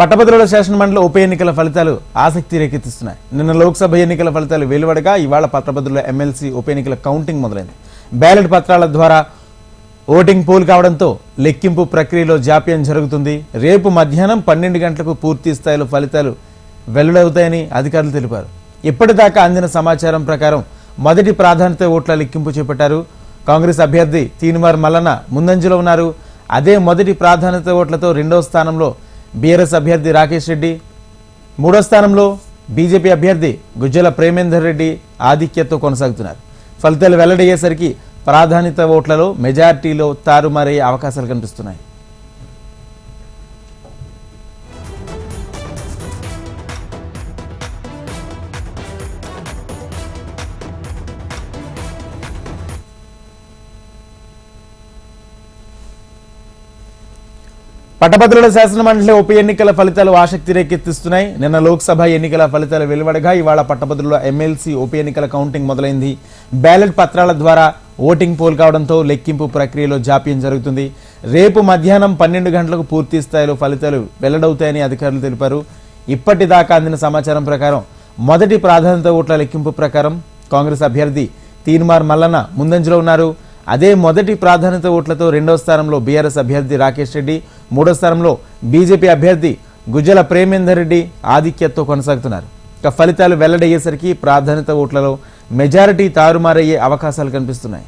పట్టభద్రుల శాసనమండలి ఉప ఎన్నికల ఫలితాలు ఆసక్తి రేకెత్తిస్తున్నాయి. నిన్న లోక్సభ ఎన్నికల ఫలితాలు వెలువడగా ఇవాళ పట్టభద్రుల ఎమ్మెల్సీ ఉప ఎన్నికల కౌంటింగ్ మొదలైంది. బ్యాలెట్ పత్రాల ద్వారా ఓటింగ్ పోల్ కావడంతో లెక్కింపు ప్రక్రియలో జాప్యం జరుగుతుంది. రేపు మధ్యాహ్నం 12 గంటలకు పూర్తి స్థాయిలో ఫలితాలు వెల్లడవుతాయని అధికారులు తెలిపారు. ఇప్పటిదాకా అందిన సమాచారం ప్రకారం మొదటి ప్రాధాన్యత ఓట్ల లెక్కింపు చేపట్టారు. కాంగ్రెస్ అభ్యర్థి తీన్మార్ మల్లన్న ముందంజలో ఉన్నారు. అదే మొదటి ప్రాధాన్యత ఓట్లతో రెండవ స్థానంలో బీఆర్ఎస్ అభ్యర్థి రాకేష్ రెడ్డి, మూడో స్థానంలో బీజేపీ అభ్యర్థి గుజ్జల ప్రేమేందర్ రెడ్డి ఆధిక్యతతో కొనసాగుతున్నారు. ఫలితాలు వెల్లడయ్యేసరికి ప్రాధాన్యత ఓట్లలో మెజార్టీలో తారుమారయ్యే అవకాశాలు కనిపిస్తున్నాయి. పట్టభద్రుల శాసనమండలి ఉప ఎన్నికల ఫలితాలు ఆసక్తి రేకెత్తిస్తున్నాయి. నిన్న లోక్సభ ఎన్నికల ఫలితాలు వెలువడగా ఇవాళ పట్టభద్రుల ఎమ్మెల్సీ ఉప ఎన్నికల కౌంటింగ్ మొదలైంది. బ్యాలెట్ పత్రాల ద్వారా ఓటింగ్ పోల్ కావడంతో లెక్కింపు ప్రక్రియలో జాప్యం జరుగుతుంది. రేపు మధ్యాహ్నం 12 గంటలకు పూర్తి స్థాయిలో ఫలితాలు వెల్లడవుతాయని అధికారులు తెలిపారు. ఇప్పటిదాకా అందిన సమాచారం ప్రకారం మొదటి ప్రాధాన్యత ఓట్ల లెక్కింపు ప్రకారం కాంగ్రెస్ అభ్యర్థి తీన్మార్ మల్లన్న ముందంజలో ఉన్నారు. అదే మొదటి ప్రాధాన్యత ఓట్లతో రెండో స్థానంలో బీఆర్ఎస్ అభ్యర్థి రాకేష్ రెడ్డి, మూడో స్థానంలో బీజేపీ అభ్యర్థి గుజ్జల ప్రేమేందర్ రెడ్డి ఆధిక్యతతో కొనసాగుతున్నారు. ఇక ఫలితాలు వెల్లడయ్యేసరికి ప్రాధాన్యత ఓట్లలో మెజారిటీ తారుమారయ్యే అవకాశాలు కనిపిస్తున్నాయి.